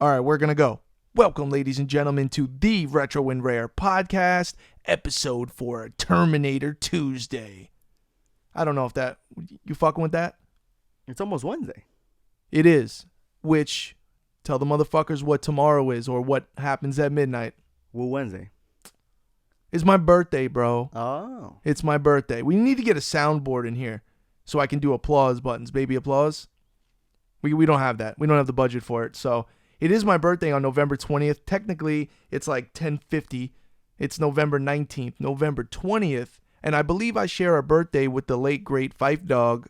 All right, we're going to go. Welcome, ladies and gentlemen, to the Retro and Rare podcast, episode for Terminator Tuesday. I don't know if that, you fucking with that? It's almost Wednesday. It is, which, tell the motherfuckers what tomorrow is or what happens at midnight. Well, Wednesday. It's my birthday, bro. Oh. It's my birthday. We need to get a soundboard in here so I can do applause buttons. Baby applause. We don't have that. We don't have the budget for it, so... It is my birthday on November 20th. Technically, it's like 10:50. It's November 19th, November 20th. And I believe I share a birthday with the late, great Phife Dawg.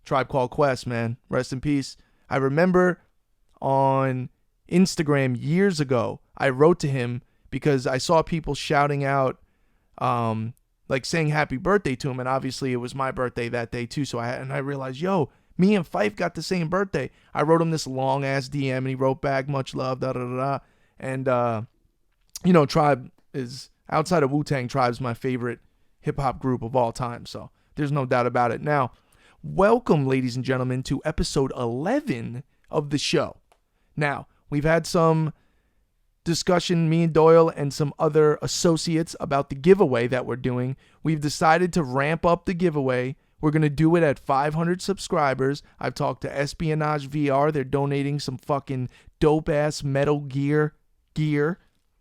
Tribe Called Quest, man. Rest in peace. I remember on Instagram years ago, I wrote to him because I saw people shouting out, like saying happy birthday to him. And obviously, it was my birthday that day, too. So I realized, yo, me and Phife got the same birthday. I wrote him this long-ass DM, and he wrote back, much love, da-da-da-da. And, Tribe is, outside of Wu-Tang, Tribe's my favorite hip-hop group of all time. So there's no doubt about it. Now, welcome, ladies and gentlemen, to episode 11 of the show. Now, we've had some discussion, me and Doyle and some other associates, about the giveaway that we're doing. We've decided to ramp up the giveaway. We're going to do it at 500 subscribers. I've talked to Espionage VR. They're donating some fucking dope-ass Metal Gear gear.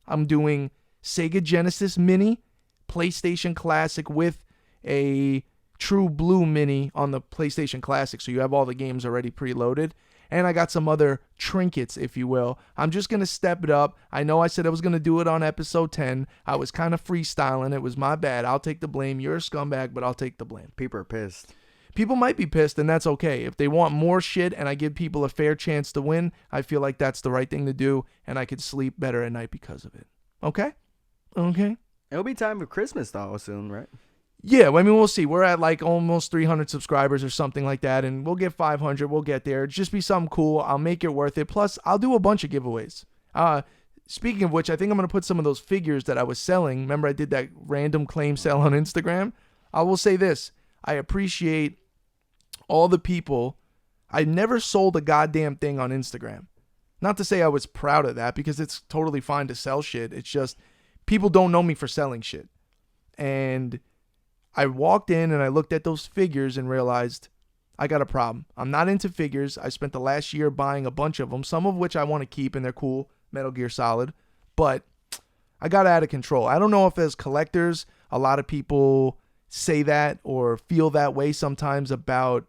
I'm doing Sega Genesis Mini, PlayStation Classic with a True Blue Mini on the PlayStation Classic, so you have all the games already preloaded. And I got some other trinkets, if you will. I'm just going to step it up. I know I said I was going to do it on episode 10. I was kind of freestyling. It was my bad. I'll take the blame. You're a scumbag, but I'll take the blame. People are pissed. People might be pissed, and that's okay. If they want more shit and I give people a fair chance to win, I feel like that's the right thing to do, and I could sleep better at night because of it. Okay? Okay? It'll be time for Christmas, though, soon, right? Yeah, I mean, we'll see. We're at like almost 300 subscribers or something like that, and we'll get 500. We'll get there. Just be something cool. I'll make it worth it. Plus, I'll do a bunch of giveaways. Speaking of which, I think I'm going to put some of those figures that I was selling. Remember, I did that random claim sale on Instagram? I will say this. I appreciate all the people. I never sold a goddamn thing on Instagram. Not to say I was proud of that, because it's totally fine to sell shit. It's just people don't know me for selling shit. And I walked in and I looked at those figures and realized I got a problem. I'm not into figures. I spent the last year buying a bunch of them, some of which I want to keep and they're cool, Metal Gear Solid, but I got out of control. I don't know if as collectors, a lot of people say that or feel that way sometimes about,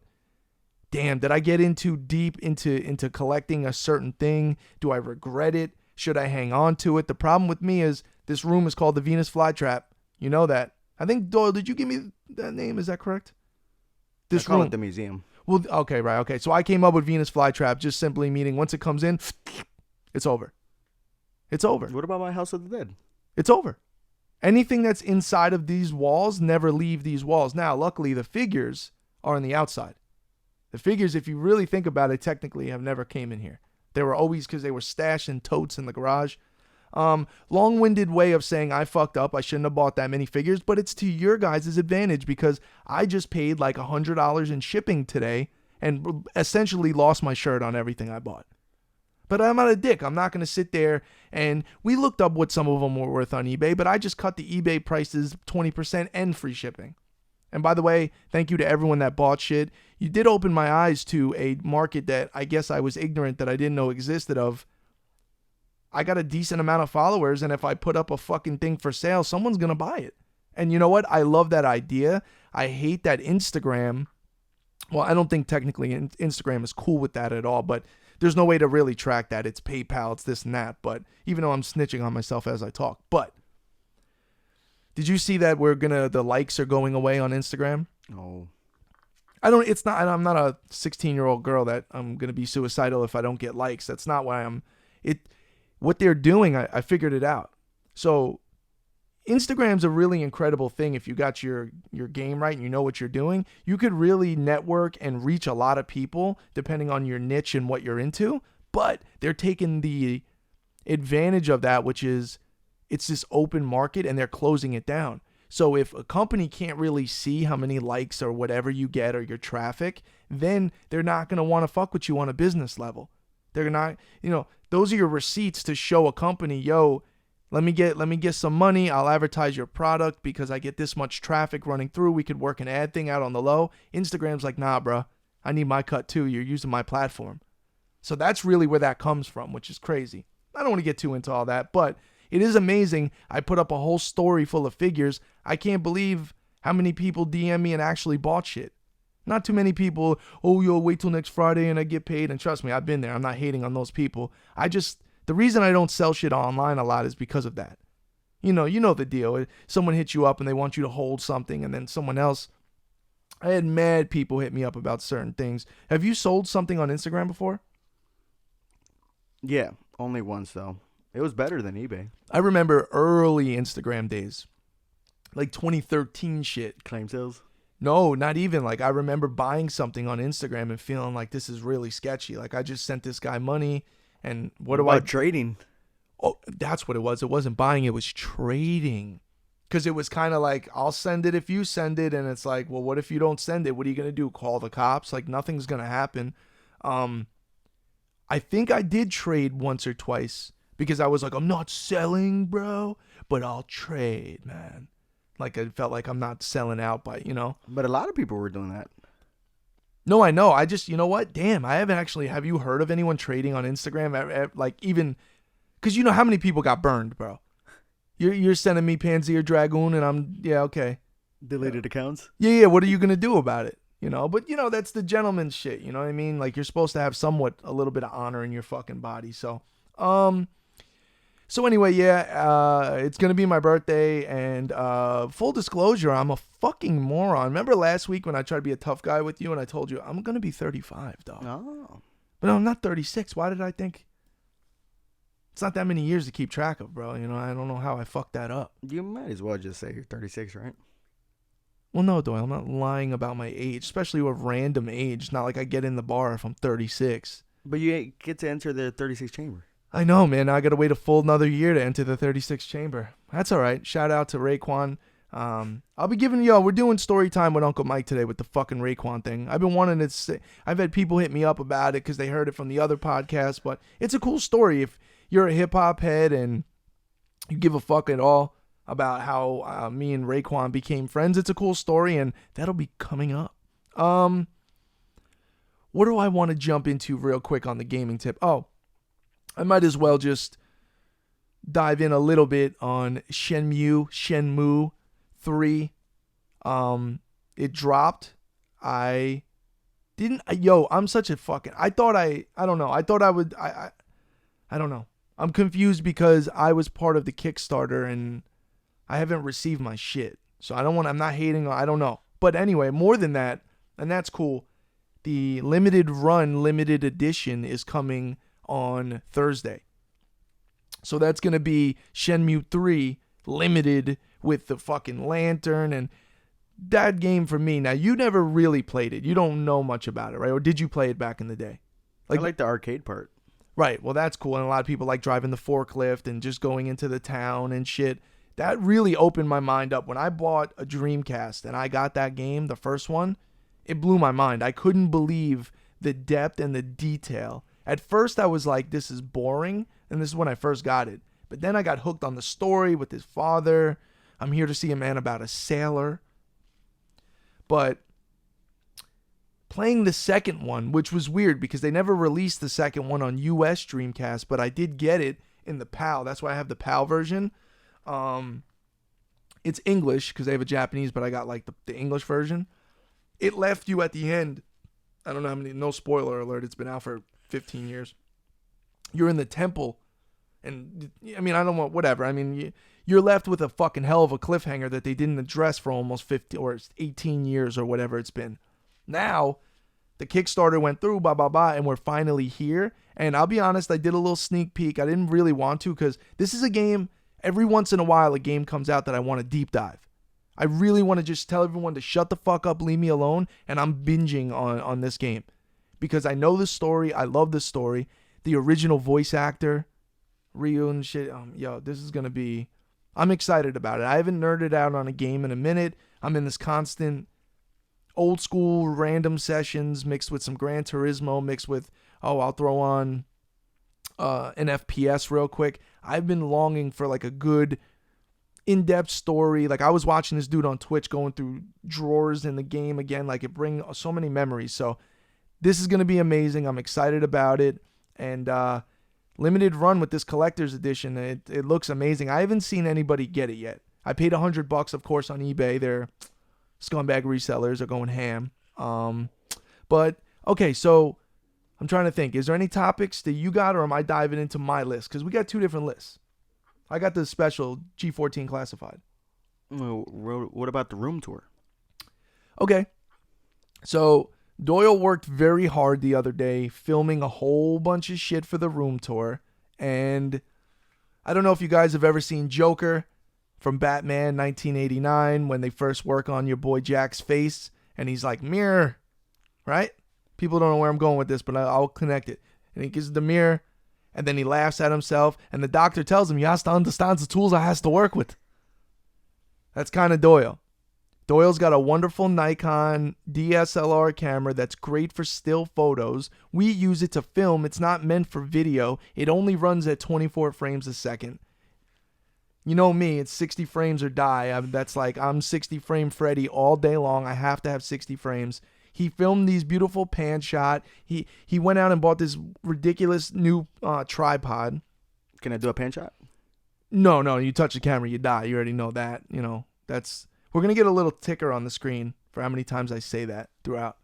damn, did I get in too deep into collecting a certain thing? Do I regret it? Should I hang on to it? The problem with me is this room is called the Venus Flytrap. You know that. I think, Doyle, did you give me that name? Is that correct? This room. The museum. Well, okay, right. Okay. So I came up with Venus Flytrap, just simply meaning once it comes in, it's over. It's over. What about my House of the Dead? It's over. Anything that's inside of these walls never leave these walls. Now, luckily, the figures are on the outside. The figures, if you really think about it, technically have never came in here. They were always, because they were stashed in totes in the garage. Long-winded way of saying I fucked up. I shouldn't have bought that many figures, but it's to your guys' advantage because I just paid like $100 in shipping today and essentially lost my shirt on everything I bought. But I'm not a dick. I'm not going to sit there, and we looked up what some of them were worth on eBay, but I just cut the eBay prices 20% and free shipping. And by the way, thank you to everyone that bought shit. You did open my eyes to a market that I guess I was ignorant that I didn't know existed of. I got a decent amount of followers, and if I put up a fucking thing for sale, someone's going to buy it. And you know what? I love that idea. I hate that Instagram. Well, I don't think technically Instagram is cool with that at all, but there's no way to really track that. It's PayPal, it's this and that. But even though I'm snitching on myself as I talk. But did you see that the likes are going away on Instagram? No. I'm not a 16-year-old girl that I'm going to be suicidal if I don't get likes. That's not why what they're doing, I figured it out. So Instagram's a really incredible thing. If you got your game right and you know what you're doing, you could really network and reach a lot of people depending on your niche and what you're into. But they're taking the advantage of that, which is it's this open market, and they're closing it down. So if a company can't really see how many likes or whatever you get or your traffic, then they're not going to want to fuck with you on a business level. They're not, those are your receipts to show a company, yo, let me get some money. I'll advertise your product because I get this much traffic running through. We could work an ad thing out on the low. Instagram's like, nah, bro, I need my cut too. You're using my platform. So that's really where that comes from, which is crazy. I don't want to get too into all that, but it is amazing. I put up a whole story full of figures. I can't believe how many people DM me and actually bought shit. Not too many people, oh, yo, wait till next Friday and I get paid. And trust me, I've been there. I'm not hating on those people. The reason I don't sell shit online a lot is because of that. You know the deal. Someone hits you up and they want you to hold something, and then someone else. I had mad people hit me up about certain things. Have you sold something on Instagram before? Yeah, only once though. It was better than eBay. I remember early Instagram days, like 2013 shit. Claim sales? No, not even. Like, I remember buying something on Instagram and feeling like this is really sketchy. Like, I just sent this guy money, and what do I... trading? Oh, that's what it was. It wasn't buying, it was trading. Because it was kind of like, I'll send it if you send it, and it's like, well, what if you don't send it? What are you going to do, call the cops? Like, nothing's going to happen. I think I did trade once or twice, because I was like, I'm not selling, bro, but I'll trade, man. Like, I felt like I'm not selling out by, But a lot of people were doing that. No, I know. I just, you know what? Damn, I haven't actually. Have you heard of anyone trading on Instagram? Like, even, because you know how many people got burned, bro. You're sending me Panzer Dragoon, and yeah, okay. Deleted accounts? Yeah. What are you gonna do about it? But that's the gentleman's shit. You know what I mean? Like, you're supposed to have a little bit of honor in your fucking body. So, So anyway, yeah, it's going to be my birthday, and full disclosure, I'm a fucking moron. Remember last week when I tried to be a tough guy with you and I told you I'm going to be 35, dog? Oh. But I'm not 36. Why did I think? It's not that many years to keep track of, bro. I don't know how I fucked that up. You might as well just say you're 36, right? Well, no, Doyle, I'm not lying about my age, especially with random age. It's not like I get in the bar if I'm 36. But you get to enter the 36 chamber. I know, man. I got to wait a full another year to enter the 36 chamber. That's all right. Shout out to Raekwon. I'll be giving we're doing story time with Uncle Mike today with the fucking Raekwon thing. I've been wanting to say, I've had people hit me up about it because they heard it from the other podcast, but it's a cool story. If you're a hip hop head and you give a fuck at all about how me and Raekwon became friends, it's a cool story, and that'll be coming up. What do I want to jump into real quick on the gaming tip? Oh, I might as well just dive in a little bit on Shenmue 3. It dropped. I'm such a fucking, I don't know. I don't know. I'm confused because I was part of the Kickstarter and I haven't received my shit. So I'm not hating on, I don't know. But anyway, more than that, and that's cool, the limited edition is coming on Thursday. So that's going to be Shenmue 3 limited with the fucking lantern, and that game for me. Now, you never really played it. You don't know much about it, right? Or did you play it back in the day? I like the arcade part. Right. Well, that's cool. And a lot of people like driving the forklift and just going into the town and shit. That really opened my mind up. When I bought a Dreamcast and I got that game, the first one, it blew my mind. I couldn't believe the depth and the detail. At first, I was like, this is boring, and this is when I first got it. But then I got hooked on the story with his father. I'm here to see a man about a sailor. But playing the second one, which was weird because they never released the second one on US Dreamcast, but I did get it in the PAL. That's why I have the PAL version. It's English because they have a Japanese, but I got like the English version. It left you at the end. I don't know how many, no spoiler alert. It's been out for 15 years. You're in the temple, and I mean, I don't want whatever. I mean, you're left with a fucking hell of a cliffhanger that they didn't address for almost 50 or 18 years or whatever it's been. Now, the Kickstarter went through, and we're finally here. And I'll be honest, I did a little sneak peek. I didn't really want to because this is a game, every once in a while, a game comes out that I want to deep dive. I really want to just tell everyone to shut the fuck up, leave me alone, and I'm binging on this game. Because I know the story, I love the story. The original voice actor, Ryu and shit, this is going to be, I'm excited about it. I haven't nerded out on a game in a minute. I'm in this constant old school random sessions mixed with some Gran Turismo, mixed with, I'll throw on an FPS real quick. I've been longing for like a good in-depth story. Like I was watching this dude on Twitch going through drawers in the game again. Like it brings so many memories. So this is going to be amazing. I'm excited about it. And limited run with this collector's edition. It looks amazing. I haven't seen anybody get it yet. I paid $100, of course, on eBay. They're scumbag resellers are going ham. But okay, so I'm trying to think. Is there any topics that you got, or am I diving into my list? Because we got two different lists. I got the special G14 classified. Well, what about the room tour? Okay. So Doyle worked very hard the other day filming a whole bunch of shit for the room tour. And I don't know if you guys have ever seen Joker from Batman 1989 when they first work on your boy Jack's face and he's like, mirror, right? People don't know where I'm going with this, but I'll connect it. And he gives the mirror and then he laughs at himself and the doctor tells him he has to understand the tools I has to work with. That's kind of Doyle. Doyle's got a wonderful Nikon DSLR camera that's great for still photos. We use it to film. It's not meant for video. It only runs at 24 frames a second. You know me, it's 60 frames or die. I'm 60 frame Freddy all day long. I have to have 60 frames. He filmed these beautiful pan shot. He went out and bought this ridiculous new tripod. Can I do a pan shot? No, you touch the camera, you die. You already know that. You know, we're going to get a little ticker on the screen for how many times I say that throughout.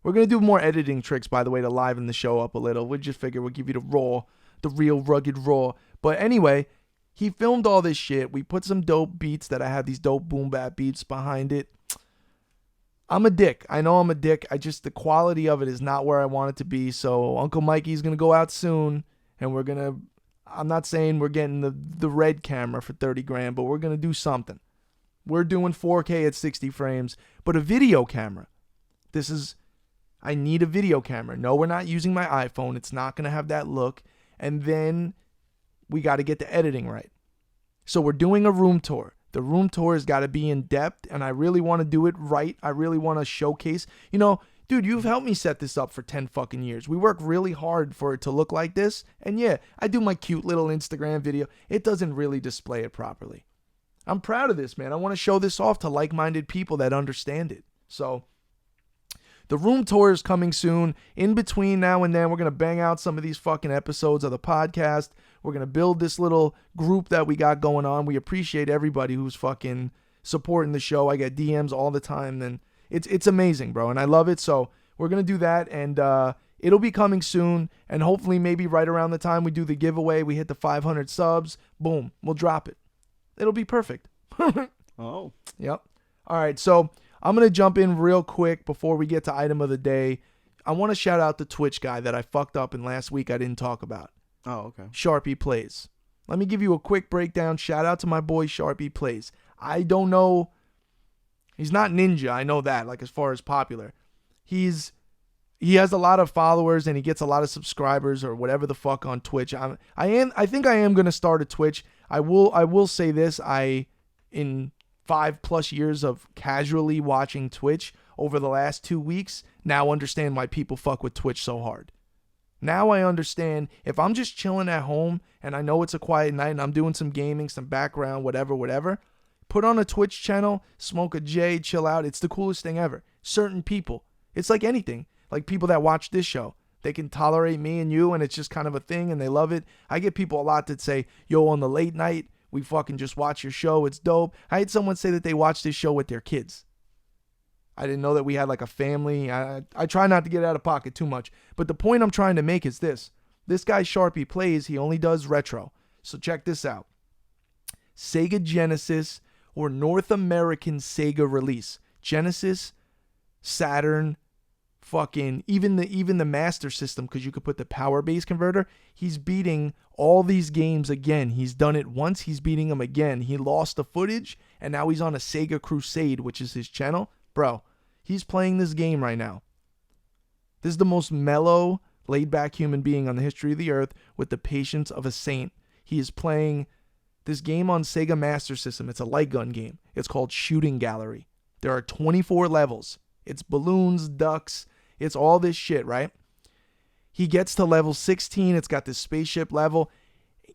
We're going to do more editing tricks, by the way, to liven the show up a little. We just figure we'll give you the real rugged raw. But anyway, he filmed all this shit. We put some dope beats that I have these dope boom bap beats behind it. I'm a dick. I know I'm a dick. The quality of it is not where I want it to be. So Uncle Mikey's going to go out soon and I'm not saying we're getting the red camera for 30 grand, but we're going to do something. We're doing 4K at 60 frames, but a video camera. I need a video camera. No, we're not using my iPhone. It's not going to have that look. And then we got to get the editing right. So we're doing a room tour. The room tour has got to be in depth, and I really want to do it right. I really want to showcase. You know, dude, you've helped me set this up for 10 fucking years. We work really hard for it to look like this. And yeah, I do my cute little Instagram video. It doesn't really display it properly. I'm proud of this, man. I want to show this off to like-minded people that understand it. So the room tour is coming soon. In between now and then, we're going to bang out some of these fucking episodes of the podcast. We're going to build this little group that we got going on. We appreciate everybody who's fucking supporting the show. I get DMs all the time. And it's amazing, bro. And I love it. So we're going to do that. And it'll be coming soon. And hopefully maybe right around the time we do the giveaway, we hit the 500 subs. Boom. We'll drop it. It'll be perfect. Oh. Yep. All right. So I'm going to jump in real quick before we get to item of the day. I want to shout out the Twitch guy that I fucked up in last week I didn't talk about. Oh, okay. Sharpie Plays. Let me give you a quick breakdown. Shout out to my boy Sharpie Plays. I don't know. He's not ninja. I know that, like as far as popular. He has a lot of followers and he gets a lot of subscribers or whatever the fuck on Twitch. I think I am going to start a Twitch. I will say this. In 5+ years of casually watching Twitch over the last 2 weeks, now understand why people fuck with Twitch so hard. Now I understand if I'm just chilling at home and I know it's a quiet night and I'm doing some gaming, some background, whatever, put on a Twitch channel, smoke a J, chill out. It's the coolest thing ever. Certain people, it's like anything, like people that watch this show, they can tolerate me and you and it's just kind of a thing and they love it. I get people a lot that say, yo, on the late night, we fucking just watch your show. It's dope. I had someone say that they watched this show with their kids. I didn't know that we had like a family. I try not to get out of pocket too much. But the point I'm trying to make is this. This guy Sharpie Plays, he only does retro. So check this out. Sega Genesis or North American Sega release. Genesis, Saturn, fucking even the Master System, because you could put the power base converter. He's beating all these games again. He's done it once. He's beating them again. He lost the footage and now he's on a Sega Crusade, which is his channel. Bro, he's playing this game right now. This is the most mellow, laid-back human being on the history of the earth with the patience of a saint. He is playing this game on Sega Master System. It's a light gun game. It's called Shooting Gallery. There are 24 levels. It's balloons, ducks. It's all this shit, right? He gets to level 16. It's got this spaceship level.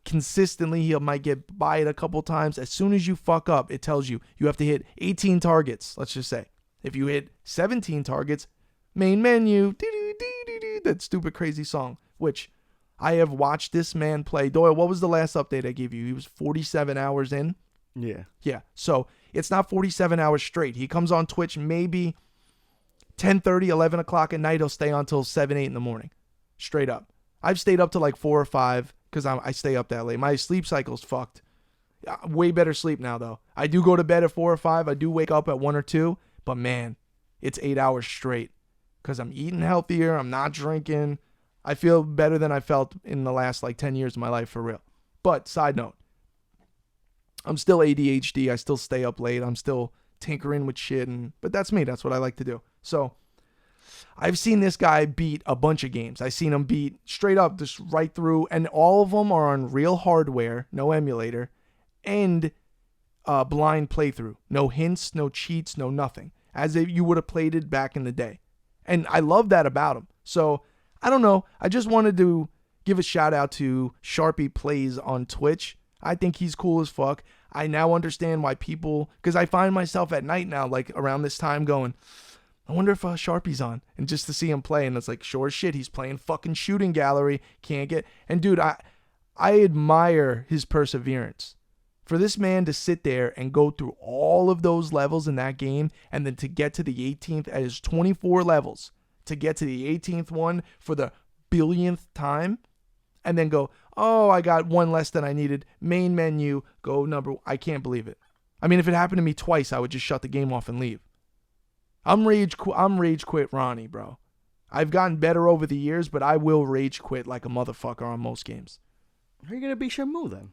Consistently, he might get by it a couple times. As soon as you fuck up, it tells you you have to hit 18 targets, let's just say. If you hit 17 targets, main menu, that stupid crazy song, which I have watched this man play. Doyle, what was the last update I gave you? He was 47 hours in. Yeah. Yeah, so it's not 47 hours straight. He comes on Twitch maybe 10:30, 11 o'clock at night. He'll stay on until 7, 8 in the morning, straight up. I've stayed up to like 4 or 5 because I stay up that late. My sleep cycle's fucked. Way better sleep now, though. I do go to bed at 4 or 5. I do wake up at 1 or 2. But, man, it's 8 hours straight because I'm eating healthier. I'm not drinking. I feel better than I felt in the last, 10 years of my life, for real. But, side note, I'm still ADHD. I still stay up late. I'm still tinkering with shit. But that's me. That's what I like to do. So, I've seen this guy beat a bunch of games. I've seen him beat straight up, just right through. And all of them are on real hardware, no emulator, and blind playthrough. No hints, no cheats, no nothing. As if you would have played it back in the day. And I love that about him. So, I don't know. I just wanted to give a shout out to Sharpie Plays on Twitch. I think he's cool as fuck. I now understand why people, because I find myself at night now, around this time going, I wonder if Sharpie's on. And just to see him play, and it's like, sure as shit, he's playing fucking Shooting Gallery. Can't get, and dude, I admire his perseverance. For this man to sit there and go through all of those levels in that game, and then to get to the 18th, at his 24 levels, to get to the 18th one for the billionth time, and then go, oh, I got one less than I needed. Main menu, go number, I can't believe it. I mean, if it happened to me twice, I would just shut the game off and leave. I'm rage quit Ronnie, bro. I've gotten better over the years, but I will rage quit like a motherfucker on most games. How are you gonna be Shenmue then?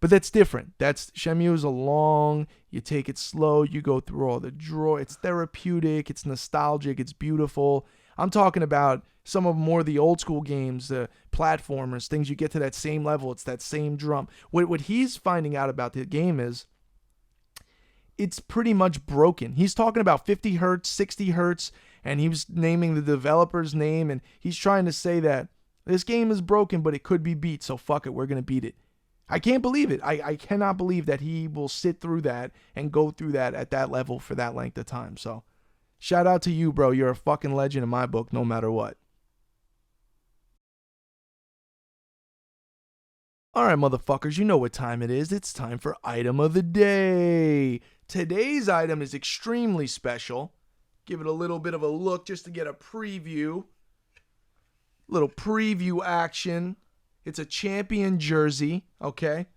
But that's different. Shenmue is you take it slow, you go through all the draw. It's therapeutic, it's nostalgic, it's beautiful. I'm talking about some of more the old school games, the platformers, things you get to that same level, it's that same drum. What he's finding out about the game is it's pretty much broken. He's talking about 50 hertz, 60 hertz, and he was naming the developer's name, and he's trying to say that this game is broken, but it could be beat, so fuck it, we're going to beat it. I can't believe it. I cannot believe that he will sit through that and go through that at that level for that length of time. So, shout out to you, bro. You're a fucking legend in my book, no matter what. All right, motherfuckers, you know what time it is. It's time for Item of the Day. Today's item is extremely special. Give it a little bit of a look just to get a preview. Little preview action. It's a champion jersey, okay?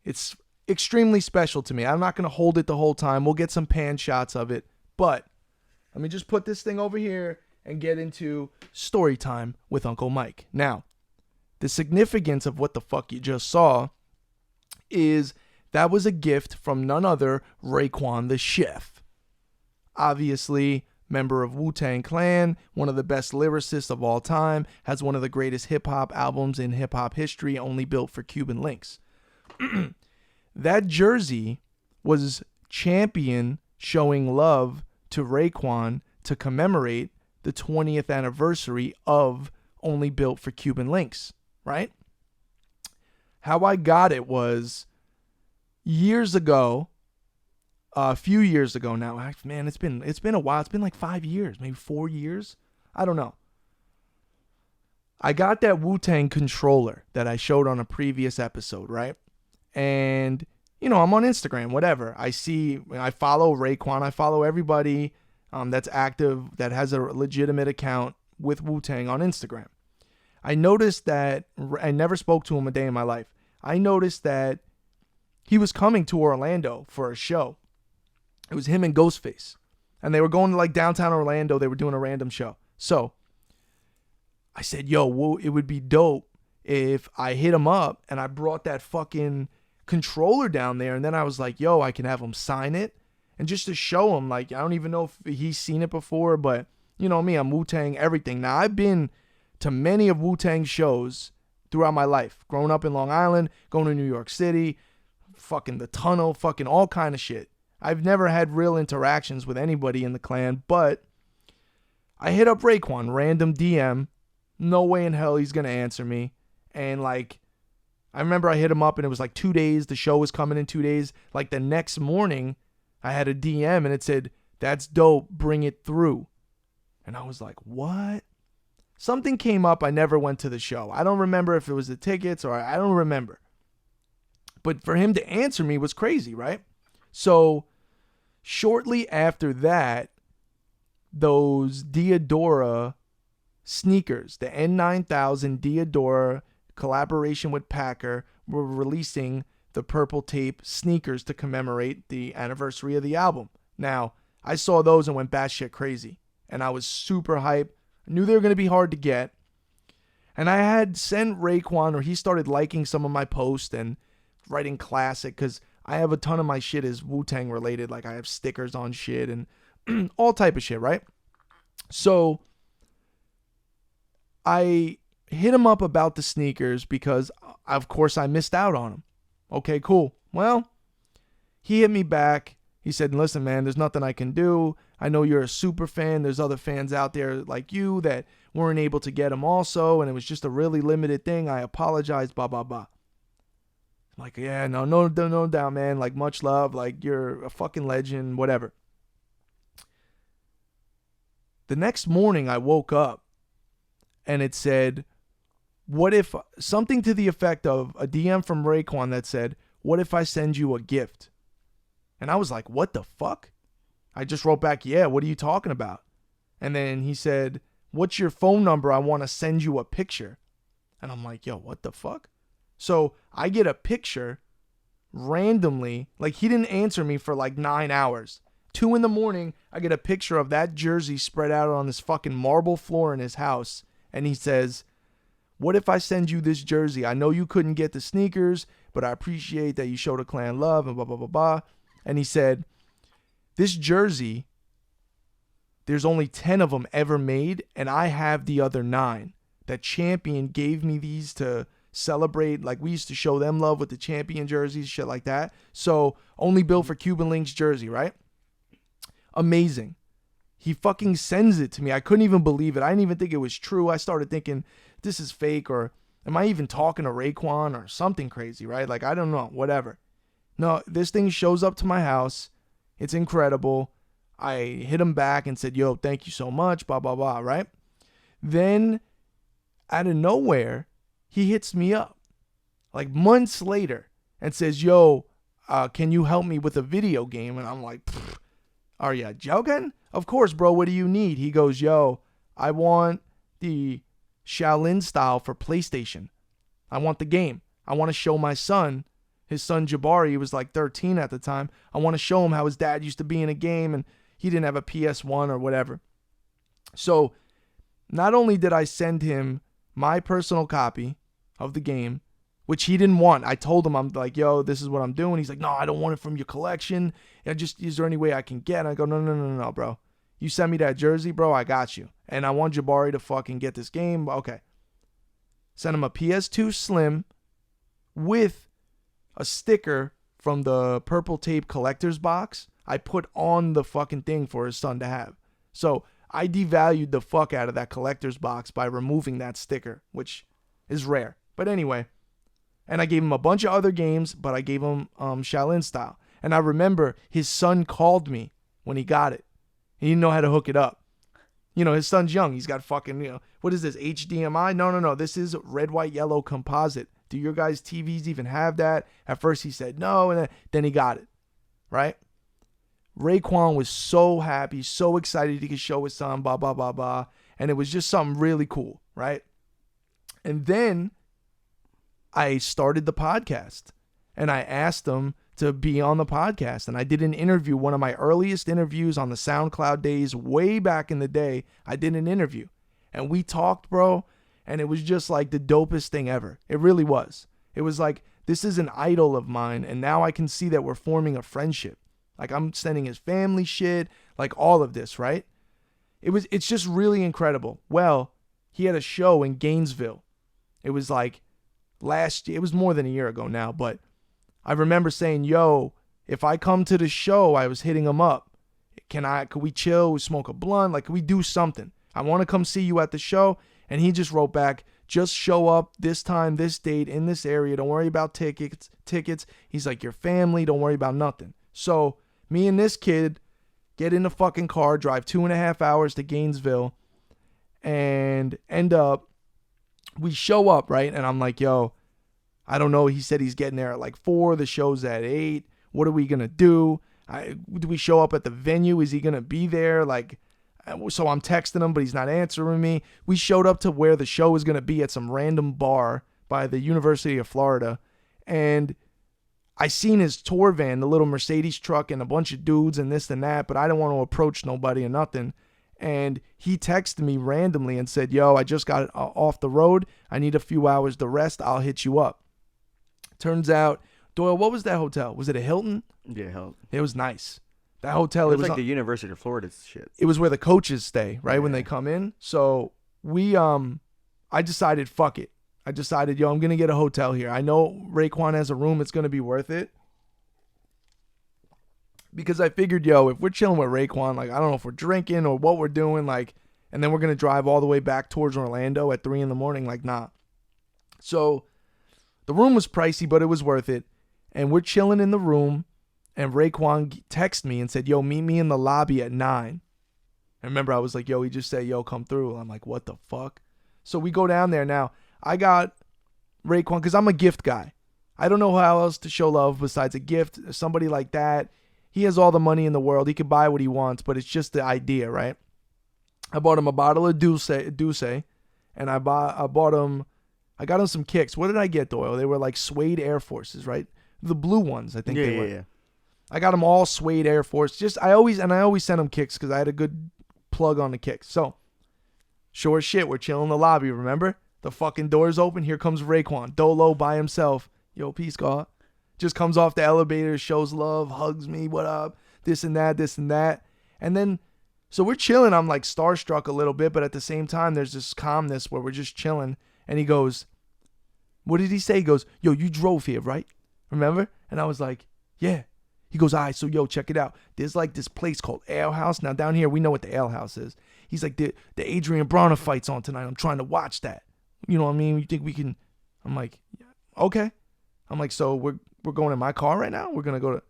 It's extremely special to me. I'm not going to hold it the whole time. We'll get some pan shots of it. But let me just put this thing over here and get into story time with Uncle Mike. Now, the significance of what the fuck you just saw is that was a gift from none other Raekwon the Chef. Obviously, member of Wu-Tang Clan, one of the best lyricists of all time, has one of the greatest hip-hop albums in hip-hop history, only built for Cuban links. That jersey was champion showing love to Raekwon to commemorate the 20th anniversary of Only Built for Cuban Links, right? How I got it was years ago, a few years ago now. Man, it's been a while. It's been like 5 years, maybe 4 years. I don't know. I got that Wu-Tang controller that I showed on a previous episode, right? And, you know, I'm on Instagram, whatever. I follow Raekwon. I follow everybody that's active, that has a legitimate account with Wu-Tang on Instagram. I noticed that, I never spoke to him a day in my life. I noticed that he was coming to Orlando for a show. It was him and Ghostface. And they were going to like downtown Orlando. They were doing a random show. So I said, yo, it would be dope if I hit him up and I brought that fucking controller down there. And then I was like, yo, I can have him sign it. And just to show him, like, I don't even know if he's seen it before, but you know me, I'm Wu-Tang everything. Now, I've been to many of Wu-Tang's shows throughout my life. Growing up in Long Island, going to New York City, fucking the Tunnel, fucking all kind of shit. I've never had real interactions with anybody in the clan, but I hit up Raekwon, random DM, No way in hell he's going to answer me. And like, I remember I hit him up and it was like 2 days. The show was coming in 2 days. Like the next morning, I had a DM and it said, "That's dope. Bring it through." And I was like, what? Something came up. I never went to the show. I don't remember if it was the tickets or I don't remember. But for him to answer me was crazy, right? So shortly after that, those Diadora sneakers, the N9000 Diadora collaboration with Packer, were releasing the Purple Tape sneakers to commemorate the anniversary of the album. Now, I saw those and went batshit crazy. And I was super hyped. I knew they were going to be hard to get. And I had sent Raekwon, or he started liking some of my posts and writing classic, because I have a ton of my shit is Wu-Tang related. Like I have stickers on shit and all type of shit, right? So I hit him up about the sneakers because, of course, I missed out on them. Okay, cool. Well, he hit me back. He said, "Listen, man, there's nothing I can do. I know you're a super fan. There's other fans out there like you that weren't able to get them also, and it was just a really limited thing. I apologize, blah, blah, blah." I'm like, "Yeah, no doubt, man. Like, much love. Like, you're a fucking legend, whatever." The next morning, I woke up, and it said, what if, something to the effect of a DM from Raekwon that said, "What if I send you a gift?" And I was like, what the fuck? I just wrote back, "Yeah, what are you talking about?" And then he said, "What's your phone number? I want to send you a picture." And I'm like, yo, what the fuck? So I get a picture randomly. Like, he didn't answer me for like 9 hours. 2 a.m, I get a picture of that jersey spread out on this fucking marble floor in his house. And he says, "What if I send you this jersey? I know you couldn't get the sneakers, but I appreciate that you showed a clan love," and blah, blah, blah, blah. And he said, "This jersey, there's only 10 of them ever made, and I have the other 9. That Champion gave me these to celebrate. Like, we used to show them love with the Champion jerseys, shit like that. So, only built for Cuban Links jersey, right?" Amazing. He fucking sends it to me. I couldn't even believe it. I didn't even think it was true. I started thinking, this is fake, or am I even talking to Raekwon or something crazy, right? Like, I don't know, whatever. No, this thing shows up to my house. It's incredible. I hit him back and said, "Yo, thank you so much, blah, blah, blah," right? Then, out of nowhere, he hits me up, like months later, and says, "Yo, can you help me with a video game?" And I'm like, "Are you joking?" "Of course, bro. What do you need?" He goes, "Yo, I want the Shaolin style for PlayStation. I want the game. I want to show my son." His son Jabari, he was like 13 at the time. "I want to show him how his dad used to be in a game, and he didn't have a PS1 or whatever." So not only did I send him my personal copy of the game, which he didn't want. I told him, I'm like, "Yo, this is what I'm doing." He's like, "No, I don't want it from your collection. Is there any way I can get it?" I go, No, bro. You send me that jersey, bro, I got you. And I want Jabari to fucking get this game. Okay. Send him a PS2 Slim with a sticker from the Purple Tape collector's box I put on the fucking thing for his son to have. So I devalued the fuck out of that collector's box by removing that sticker, which is rare. But anyway, and I gave him a bunch of other games, but I gave him Shaolin style. And I remember his son called me when he got it. He didn't know how to hook it up. You know, his son's young. He's got fucking, what is this, HDMI? No. This is red, white, yellow composite. Do your guys' TVs even have that? At first he said no, and then he got it, right? Raekwon was so happy, so excited he could show his son, blah, blah, blah, blah. And it was just something really cool, right? And then I started the podcast, and I asked him to be on the podcast. And I did an interview, one of my earliest interviews on the SoundCloud days, way back in the day. I did an interview, and we talked, bro. And it was just like the dopest thing ever. It really was. It was like, this is an idol of mine, and now I can see that we're forming a friendship. Like, I'm sending his family shit, like all of this, right? It's just really incredible. Well, he had a show in Gainesville. It was like last year. It was more than a year ago now, but I remember saying, "Yo, if I come to the show," I was hitting him up. Could we chill? We smoke a blunt? Like, could we do something? I want to come see you at the show. And he just wrote back, just show up this time, this date, in this area. Don't worry about tickets. He's like, your family, don't worry about nothing. So me and this kid get in the fucking car, drive 2.5 hours to Gainesville, and end up, we show up, right? And I'm like, yo, I don't know. He said he's getting there at like 4. The show's at 8. What are we going to do? Do we show up at the venue? Is he going to be there? Like, so I'm texting him, but he's not answering me. We showed up to where the show was going to be at some random bar by the University of Florida. And I seen his tour van, the little Mercedes truck, and a bunch of dudes and this and that, but I didn't want to approach nobody or nothing. And he texted me randomly and said, yo, I just got off the road. I need a few hours to rest. I'll hit you up. Turns out, Doyle, what was that hotel? Was it a Hilton? Yeah, hell. It was nice. That hotel, It was like the University of Florida shit. it was where the coaches stay, right? Yeah. When they come in. So I decided, fuck it. I decided, yo, I'm going to get a hotel here. I know Raekwon has a room. It's going to be worth it. Because I figured, yo, if we're chilling with Raekwon, like, I don't know if we're drinking or what we're doing, like, and then we're going to drive all the way back towards Orlando at 3 a.m, like, nah. So the room was pricey, but it was worth it. And we're chilling in the room, and Raekwon texted me and said, yo, meet me in the lobby at 9. And remember, I was like, yo, he just said, yo, come through. I'm like, what the fuck? So we go down there. Now, I got Raekwon, because I'm a gift guy. I don't know how else to show love besides a gift. Somebody like that, he has all the money in the world. He can buy what he wants, but it's just the idea, right? I bought him a bottle of Douce, and I got him some kicks. What did I get, Doyle? They were like suede Air Forces, right? The blue ones, I think they were. Yeah. I got them all suede Air Force. I always sent him kicks because I had a good plug on the kicks. So, sure as shit, we're chilling in the lobby, remember? The fucking doors open. Here comes Raekwon, Dolo by himself. Yo, peace, God. Just comes off the elevator, shows love, hugs me, what up, this and that. And then, so we're chilling. I'm like starstruck a little bit, but at the same time, there's this calmness where we're just chilling. And he goes, what did he say? He goes, yo, you drove here, right? Remember? And I was like, yeah. He goes, all right, so yo, check it out. There's like this place called Ale House. Now down here, we know what the Ale House is. He's like, the Adrian Bronner fight's on tonight. I'm trying to watch that. You know what I mean? You think we can? I'm like, yeah, okay. I'm like, so we're going in my car right now? We're going to go to...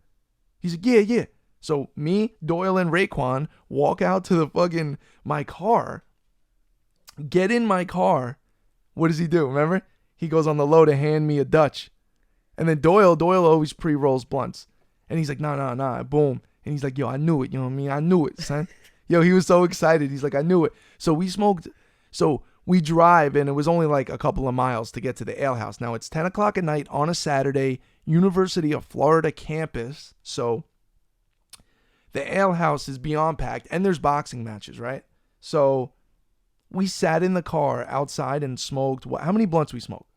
He's like, yeah. So me, Doyle, and Raekwon walk out to the fucking... my car. Get in my car. What does he do? Remember? He goes on the low to hand me a Dutch. And then Doyle always pre-rolls blunts. And he's like, nah. Boom. And he's like, yo, I knew it. You know what I mean? I knew it, son. Yo, he was so excited. He's like, I knew it. So we smoked... So we drive, and it was only like a couple of miles to get to the Ale House. Now, it's 10 o'clock at night on a Saturday, University of Florida campus. So the Ale House is beyond packed, and there's boxing matches, right? So we sat in the car outside and smoked. How many blunts we smoked?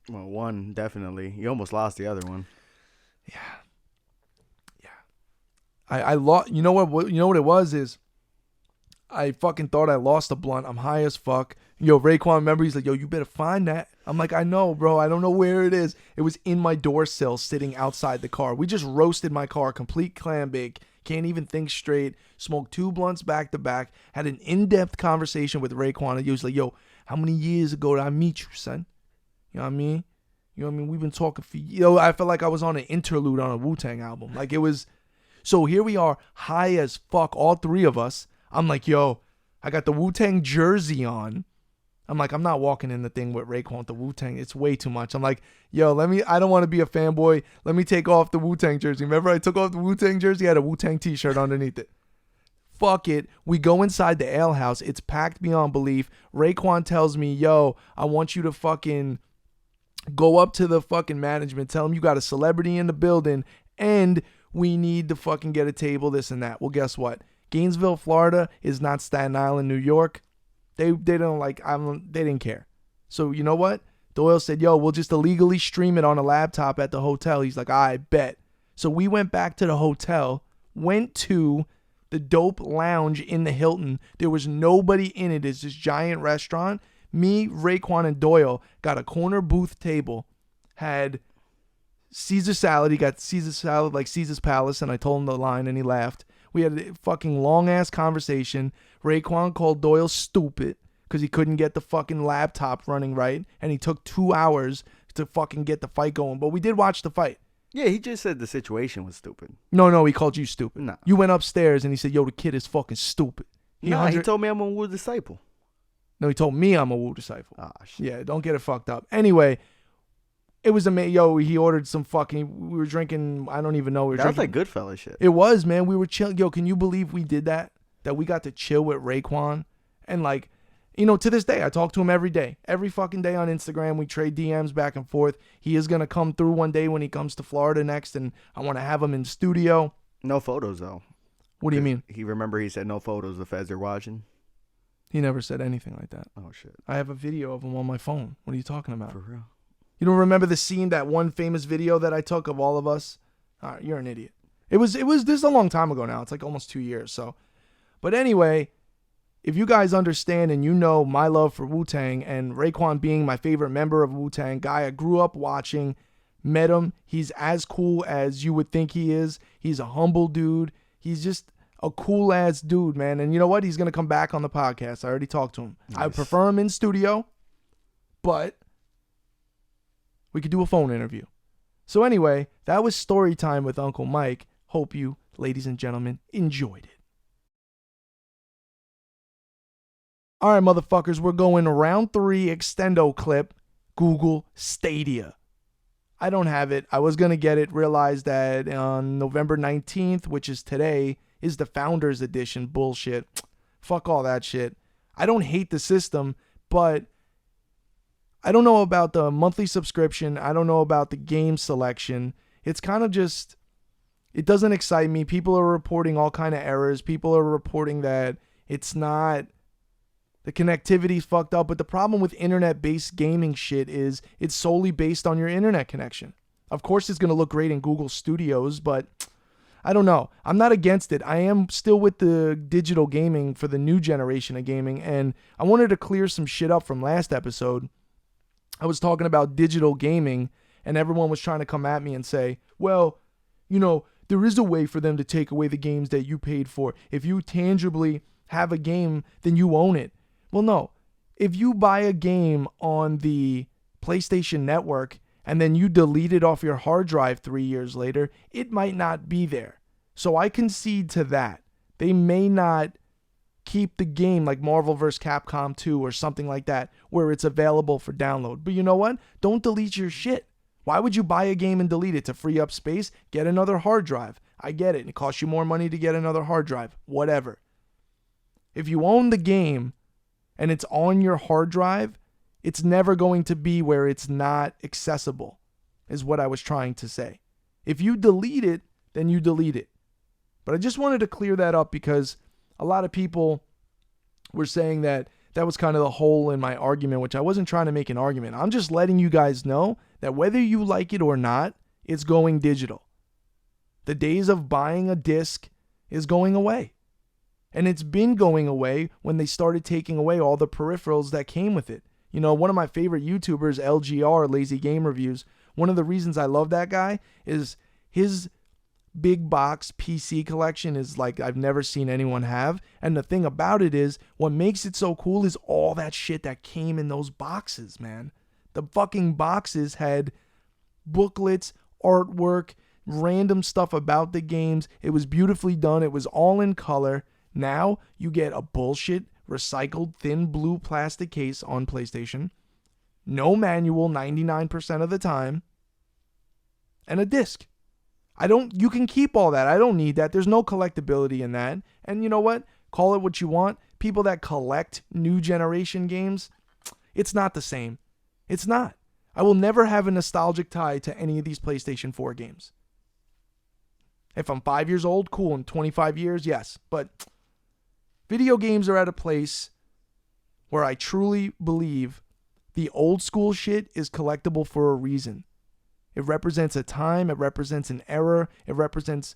Well, one, definitely. You almost lost the other one. Yeah. I lost. You know what it was is I fucking thought I lost a blunt. I'm high as fuck. Yo, Raekwon, remember? He's like, yo, you better find that. I'm like, I know, bro. I don't know where it is. It was in my door sill sitting outside the car. We just roasted my car, complete clam bake. Can't even think straight. Smoked 2 blunts back to back. Had an in-depth conversation with Raekwon. He was like, yo, how many years ago did I meet you, son? You know what I mean? We've been talking for years. I felt like I was on an interlude on a Wu-Tang album. Like it was... So here we are, high as fuck, all 3 of us. I'm like, yo, I got the Wu-Tang jersey on. I'm like, I'm not walking in the thing with Raekwon with the Wu-Tang. It's way too much. I'm like, yo, I don't want to be a fanboy. Let me take off the Wu-Tang jersey. Remember I took off the Wu-Tang jersey? I had a Wu-Tang t-shirt underneath it. Fuck it. We go inside the Ale House. It's packed beyond belief. Raekwon tells me, yo, I want you to fucking go up to the fucking management. Tell them you got a celebrity in the building and we need to fucking get a table, this and that. Well, guess what? Gainesville, Florida is not Staten Island, New York. They don't like, they didn't care. So you know what? Doyle said, yo, we'll just illegally stream it on a laptop at the hotel. He's like, I bet. So we went back to the hotel, went to the dope lounge in the Hilton. There was nobody in it. It's this giant restaurant. Me, Raekwon, and Doyle got a corner booth table, had Caesar salad. He got Caesar salad like Caesar's Palace, and I told him the line, and he laughed. We had a fucking long-ass conversation. Raekwon called Doyle stupid because he couldn't get the fucking laptop running right, and he took 2 hours to fucking get the fight going. But we did watch the fight. Yeah, he just said the situation was stupid. No, he called you stupid. No. You went upstairs and he said, yo, the kid is fucking stupid. He told me I'm a Wu disciple. No, he told me I'm a Wu disciple. Ah, shit. Yeah, don't get it fucked up. Anyway, it was amazing. Yo, he ordered some fucking, we were drinking, I don't even know. That was like Goodfella shit. It was, man. We were chilling. Yo, can you believe we did that? That we got to chill with Raekwon? And like, you know, to this day, I talk to him every day. Every fucking day on Instagram. We trade DMs back and forth. He is going to come through one day when he comes to Florida next, and I want to have him in studio. No photos, though. What do you mean? He said no photos. The feds are watching. He never said anything like that. Oh, shit. I have a video of him on my phone. What are you talking about? For real? You don't remember the scene, that one famous video that I took of all of us? All right, you're an idiot. It was, this is a long time ago now. It's like almost 2 years. So, but anyway, if you guys understand and you know my love for Wu-Tang and Raekwon being my favorite member of Wu-Tang, guy I grew up watching, met him. He's as cool as you would think he is. He's a humble dude. He's just a cool ass dude, man. And you know what? He's going to come back on the podcast. I already talked to him. Nice. I prefer him in studio, but we could do a phone interview. So anyway, that was story time with Uncle Mike. Hope you, ladies and gentlemen, enjoyed it. All right, motherfuckers, we're going to round 3 extendo clip, Google Stadia. I don't have it. I was going to get it. Realized that on November 19th, which is today, is the Founders Edition bullshit. Fuck all that shit. I don't hate the system, but I don't know about the monthly subscription. I don't know about the game selection. It's kind of just, it doesn't excite me. People are reporting all kind of errors. People are reporting that it's not, the connectivity's fucked up. But the problem with internet-based gaming shit is it's solely based on your internet connection. Of course, it's going to look great in Google Studios, but I don't know. I'm not against it. I am still with the digital gaming for the new generation of gaming. And I wanted to clear some shit up from last episode. I was talking about digital gaming, and everyone was trying to come at me and say, well, you know, there is a way for them to take away the games that you paid for. If you tangibly have a game, then you own it. Well, no. If you buy a game on the PlayStation Network and then you delete it off your hard drive 3 years later, it might not be there. So I concede to that. They may not keep the game like Marvel vs. Capcom 2 or something like that where it's available for download. But you know what? Don't delete your shit. Why would you buy a game and delete it? To free up space? Get another hard drive. I get it. It costs you more money to get another hard drive. Whatever. If you own the game and it's on your hard drive, it's never going to be where it's not accessible, is what I was trying to say. If you delete it, then you delete it. But I just wanted to clear that up because a lot of people were saying that that was kind of the hole in my argument, which I wasn't trying to make an argument. I'm just letting you guys know that whether you like it or not, it's going digital. The days of buying a disc is going away. And it's been going away when they started taking away all the peripherals that came with it. You know, one of my favorite YouTubers, LGR, Lazy Game Reviews, one of the reasons I love that guy is his big box PC collection is like I've never seen anyone have. And the thing about it is, what makes it so cool is all that shit that came in those boxes, man. The fucking boxes had booklets, artwork, random stuff about the games. It was beautifully done. It was all in color. Now you get a bullshit recycled thin blue plastic case on PlayStation, no manual 99% of the time, and a disc. You can keep all that. I don't need that. There's no collectability in that. And you know what? Call it what you want. People that collect new generation games, it's not the same. It's not. I will never have a nostalgic tie to any of these PlayStation 4 games. If I'm 5 years old, cool. In 25 years, yes. But video games are at a place where I truly believe the old school shit is collectible for a reason. It represents a time, it represents an era, it represents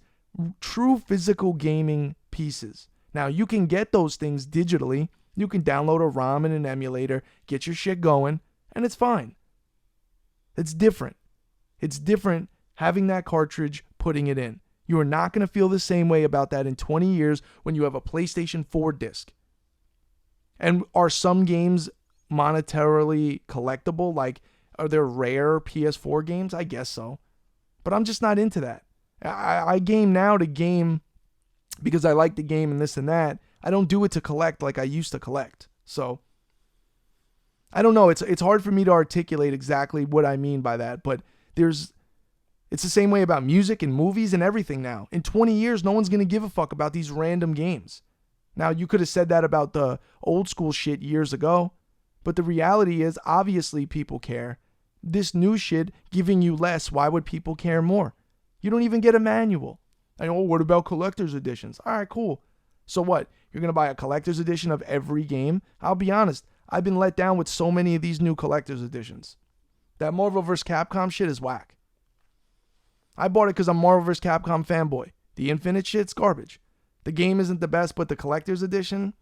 true physical gaming pieces. Now, you can get those things digitally. You can download a ROM and an emulator, get your shit going, and it's fine. It's different. It's different having that cartridge, putting it in. You are not going to feel the same way about that in 20 years when you have a PlayStation 4 disc. And are some games monetarily collectible? Like, are there rare PS4 games? I guess so. But I'm just not into that. I game now to game because I like the game and this and that. I don't do it to collect like I used to collect. So, I don't know. It's hard for me to articulate exactly what I mean by that. But it's the same way about music and movies and everything now. In 20 years, no one's going to give a fuck about these random games. Now, you could have said that about the old school shit years ago. But the reality is, obviously, people care. This new shit giving you less, why would people care more? You don't even get a manual. What about collector's editions? All right, cool. So what? You're going to buy a collector's edition of every game? I'll be honest. I've been let down with so many of these new collector's editions. That Marvel vs. Capcom shit is whack. I bought it because I'm Marvel vs. Capcom fanboy. The Infinite shit's garbage. The game isn't the best, but the collector's edition,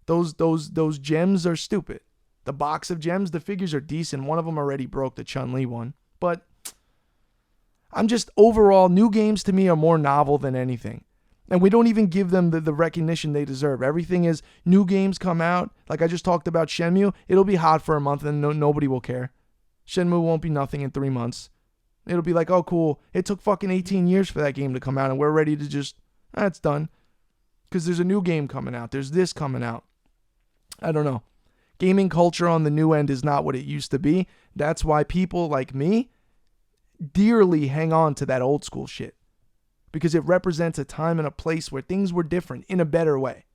those gems are stupid. The box of gems, the figures are decent. One of them already broke, the Chun-Li one. But I'm just, overall, new games to me are more novel than anything. And we don't even give them the recognition they deserve. Everything is new games come out. Like I just talked about Shenmue. It'll be hot for a month and nobody will care. Shenmue won't be nothing in 3 months. It'll be like, oh, cool. It took fucking 18 years for that game to come out and we're ready to just, it's done. Because there's a new game coming out. There's this coming out. I don't know. Gaming culture on the new end is not what it used to be. That's why people like me dearly hang on to that old school shit. Because it represents a time and a place where things were different in a better way.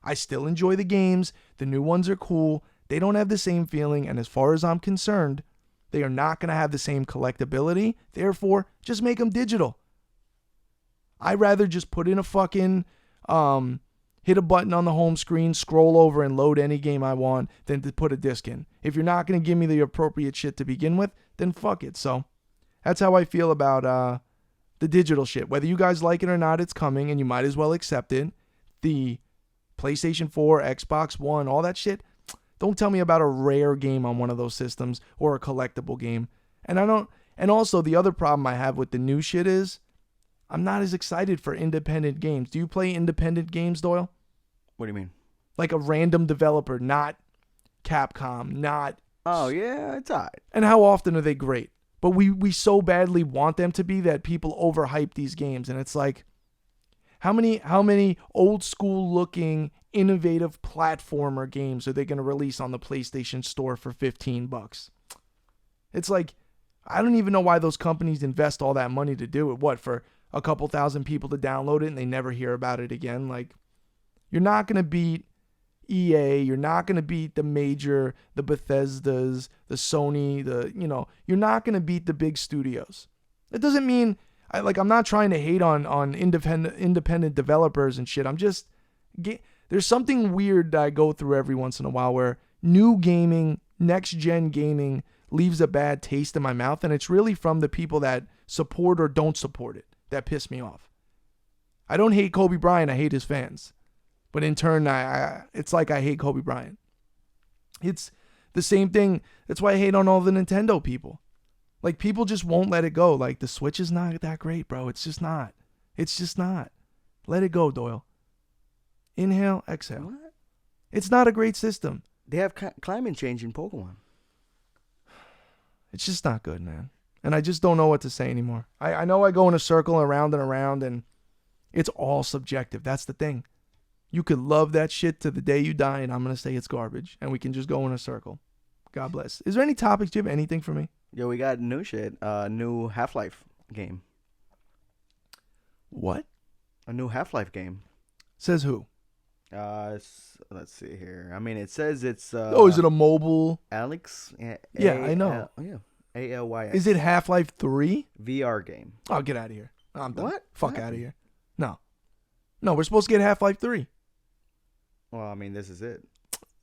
I still enjoy the games. The new ones are cool. They don't have the same feeling. And as far as I'm concerned, they are not going to have the same collectability. Therefore, just make them digital. I'd rather just put in a fucking, hit a button on the home screen, scroll over and load any game I want than to put a disc in. If you're not going to give me the appropriate shit to begin with, then fuck it. So that's how I feel about the digital shit. Whether you guys like it or not, it's coming and you might as well accept it. The PlayStation 4, Xbox One, all that shit. Don't tell me about a rare game on one of those systems or a collectible game. And also the other problem I have with the new shit is I'm not as excited for independent games. Do you play independent games, Doyle? What do you mean? Like a random developer, not Capcom, not... Oh, yeah, it's alright. And how often are they great? But we so badly want them to be that people overhype these games. And it's like, how many old school looking, innovative platformer games are they going to release on the PlayStation Store for $15? It's like, I don't even know why those companies invest all that money to do it. What, for a couple thousand people to download it and they never hear about it again? Like, you're not going to beat EA, you're not going to beat the major, the Bethesdas, the Sony, you're not going to beat the big studios. It doesn't mean, I'm not trying to hate on independent developers and shit. I'm just, there's something weird that I go through every once in a while where new gaming, next-gen gaming leaves a bad taste in my mouth, and it's really from the people that support or don't support it that piss me off. I don't hate Kobe Bryant, I hate his fans. But in turn, it's like I hate Kobe Bryant. It's the same thing. That's why I hate on all the Nintendo people. Like, people just won't let it go. Like, the Switch is not that great, bro. It's just not. It's just not. Let it go, Doyle. Inhale, exhale. What? It's not a great system. They have climate change in Pokemon. It's just not good, man. And I just don't know what to say anymore. I know I go in a circle around and around, and it's all subjective. That's the thing. You could love that shit to the day you die, and I'm going to say it's garbage, and we can just go in a circle. God bless. Is there any topics? Do you have anything for me? Yo, we got new shit. New Half-Life game. What? A new Half-Life game. Says who? Let's see here. I mean, it says it's... is it a mobile? Alex? Yeah, I know. Yeah. ALYX. Is it Half-Life 3? VR game. Oh, get out of here. I'm done. What? Fuck out of here. No, we're supposed to get Half-Life 3. Well, I mean, this is it.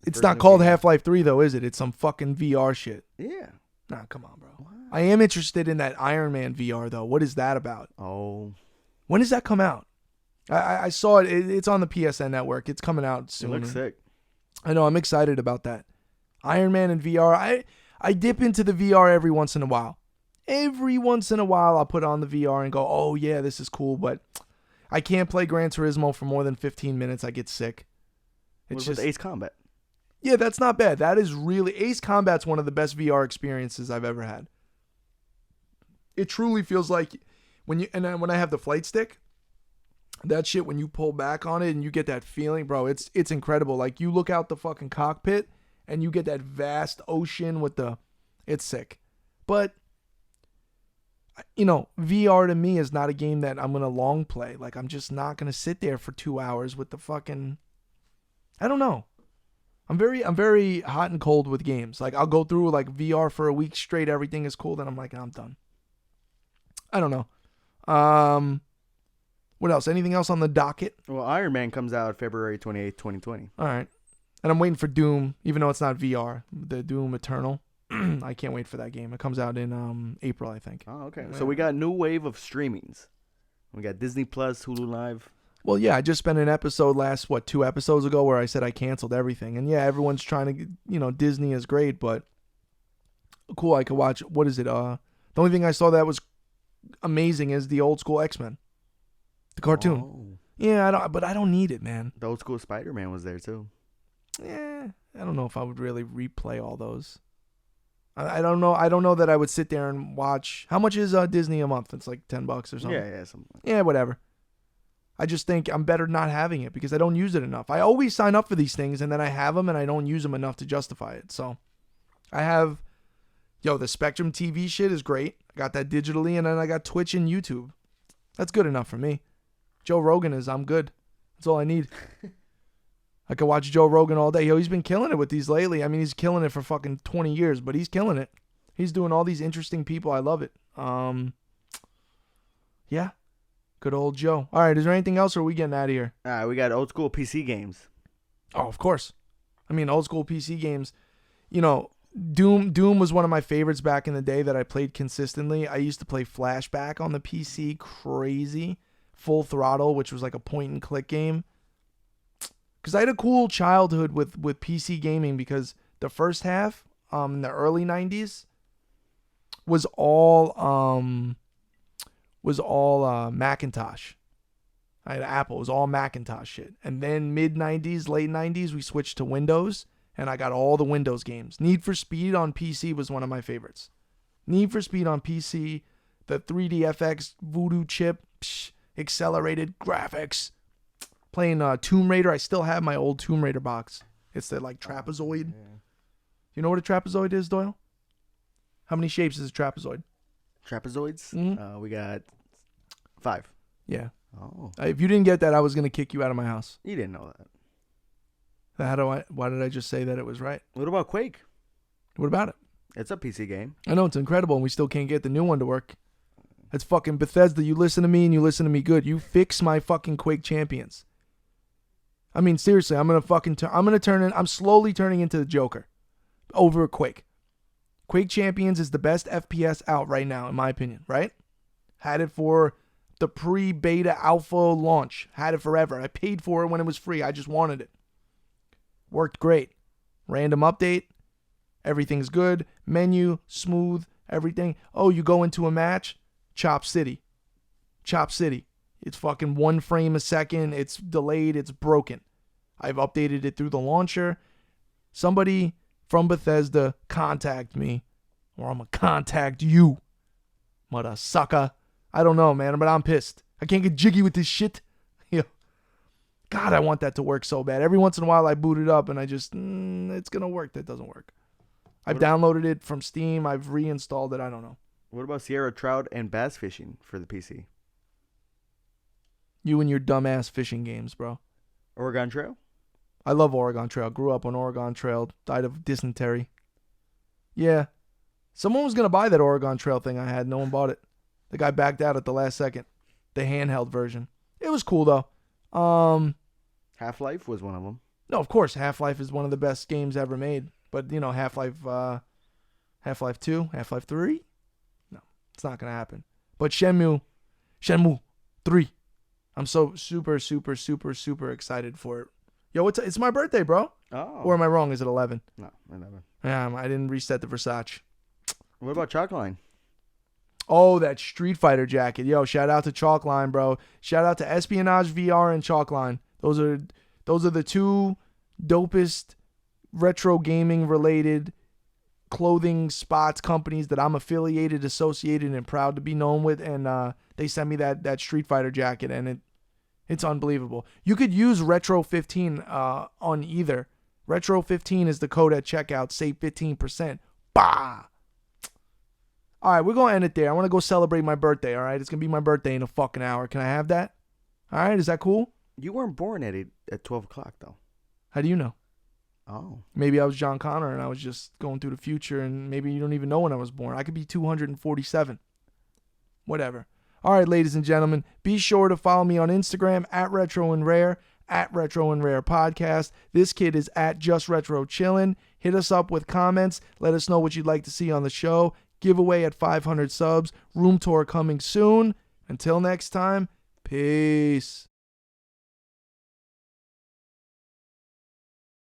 It's not called Half-Life 3, though, is it? It's some fucking VR shit. Yeah. Nah, come on, bro. What? I am interested in that Iron Man VR, though. What is that about? Oh. When does that come out? I saw it. It's on the PSN network. It's coming out soon. It looks sick. I know. I'm excited about that. Iron Man and VR. I dip into the VR every once in a while. Every once in a while, I'll put on the VR and go, oh, yeah, this is cool. But I can't play Gran Turismo for more than 15 minutes. I get sick. What It's about just the Ace Combat? yeah, that's not bad. That is really Ace Combat's one of the best VR experiences I've ever had. It truly feels like when I have the flight stick, that shit when you pull back on it and you get that feeling, bro, it's incredible. Like you look out the fucking cockpit and you get that vast ocean with it's sick. But VR to me is not a game that I'm going to long play. Like I'm just not going to sit there for 2 hours with the fucking I don't know. I'm very hot and cold with games. Like I'll go through like VR for a week straight, everything is cool, then I'm like, I'm done. I don't know. What else? Anything else on the docket? Well, Iron Man comes out February 28th, 2020. All right. And I'm waiting for Doom, even though it's not VR. The Doom Eternal. I can't wait for that game. It comes out in April, I think. Oh, okay. Yeah. So we got a new wave of streamings. We got Disney Plus, Hulu Live. Well, yeah, I just spent an episode 2 episodes ago where I said I canceled everything. And yeah, everyone's trying to, Disney is great, but cool, I could watch, what is it? The only thing I saw that was amazing is the old school X-Men. The cartoon. Oh. Yeah, I don't need it, man. The old school Spider-Man was there too. Yeah, I don't know if I would really replay all those. I don't know. I don't know that I would sit there and watch. How much is Disney a month? It's like $10 or something. Yeah, something like that. Yeah, whatever. I just think I'm better not having it because I don't use it enough. I always sign up for these things and then I have them and I don't use them enough to justify it. So I have, the Spectrum TV shit is great. I got that digitally and then I got Twitch and YouTube. That's good enough for me. Joe Rogan I'm good. That's all I need. I could watch Joe Rogan all day. He's been killing it with these lately. I mean, he's killing it for fucking 20 years, but he's killing it. He's doing all these interesting people. I love it. Yeah. Good old Joe. All right, is there anything else or are we getting out of here? All right, we got old school PC games. Oh, of course. I mean, old school PC games. Doom was one of my favorites back in the day that I played consistently. I used to play Flashback on the PC, crazy. Full Throttle, which was like a point and click game. Because I had a cool childhood with PC gaming because the first half, in the early 90s, was all Macintosh. I had Apple. It was all Macintosh shit. And then mid 90s, late 90s, we switched to Windows, and I got all the Windows games. Need for Speed on PC was one of my favorites. Need for Speed on PC, the 3DFX Voodoo chip, accelerated graphics. Playing Tomb Raider. I still have my old Tomb Raider box. It's the like trapezoid. Yeah. You know what a trapezoid is, Doyle? How many shapes is a trapezoid? Trapezoids? Mhm. We got 5. Yeah. Oh. If you didn't get that, I was gonna kick you out of my house. You didn't know that. Why did I just say that it was right? What about Quake? What about it? It's a PC game. I know it's incredible, and we still can't get the new one to work. It's fucking Bethesda. You listen to me, and you listen to me good. You fix my fucking Quake champions. I mean, seriously, I'm slowly turning into the Joker over Quake. Quake Champions is the best FPS out right now, in my opinion, right? Had it for the pre-beta alpha launch. Had it forever. I paid for it when it was free. I just wanted it. Worked great. Random update. Everything's good. Menu, smooth, everything. Oh, you go into a match? Chop City. Chop City. It's fucking 1 frame a second. It's delayed. It's broken. I've updated it through the launcher. Somebody from Bethesda contact me, or I'm going to contact you. Mother sucker. I don't know, man, but I'm pissed. I can't get jiggy with this shit. God, I want that to work so bad. Every once in a while I boot it up and I just, it's going to work. That doesn't work. I've downloaded it from Steam. I've reinstalled it. I don't know. What about Sierra Trout and bass fishing for the PC? You and your dumbass fishing games, bro. Oregon Trail? I love Oregon Trail. Grew up on Oregon Trail. Died of dysentery. Yeah. Someone was going to buy that Oregon Trail thing I had. No one bought it. The guy backed out at the last second. The handheld version. It was cool, though. Half-Life was one of them. No, of course. Half-Life is one of the best games ever made. But, Half-Life 2, Half-Life 3? No, it's not going to happen. But Shenmue 3. I'm so super, super, super, super excited for it. Yo, it's my birthday, bro. Oh. Or am I wrong? Is it 11? No, 11. Yeah, I didn't reset the Versace. What about Chalkline? Oh, that Street Fighter jacket. Yo, shout out to Chalkline, bro. Shout out to Espionage VR and Chalkline. Those are the two dopest retro gaming related clothing spots, companies that I'm affiliated, associated, and proud to be known with. And they sent me that Street Fighter jacket, and it's unbelievable. You could use Retro15 on either. Retro15 is the code at checkout. Save 15%. Bah! All right, we're going to end it there. I want to go celebrate my birthday, all right? It's going to be my birthday in a fucking hour. Can I have that? All right, is that cool? You weren't born at 12 o'clock, though. How do you know? Oh. Maybe I was John Connor and I was just going through the future, and maybe you don't even know when I was born. I could be 247. Whatever. All right, ladies and gentlemen, be sure to follow me on Instagram at Retro and Rare, at Retro and Rare Podcast. This kid is at Just Retro Chillin'. Hit us up with comments. Let us know what you'd like to see on the show. Giveaway at 500 subs. Room tour coming soon. Until next time, peace.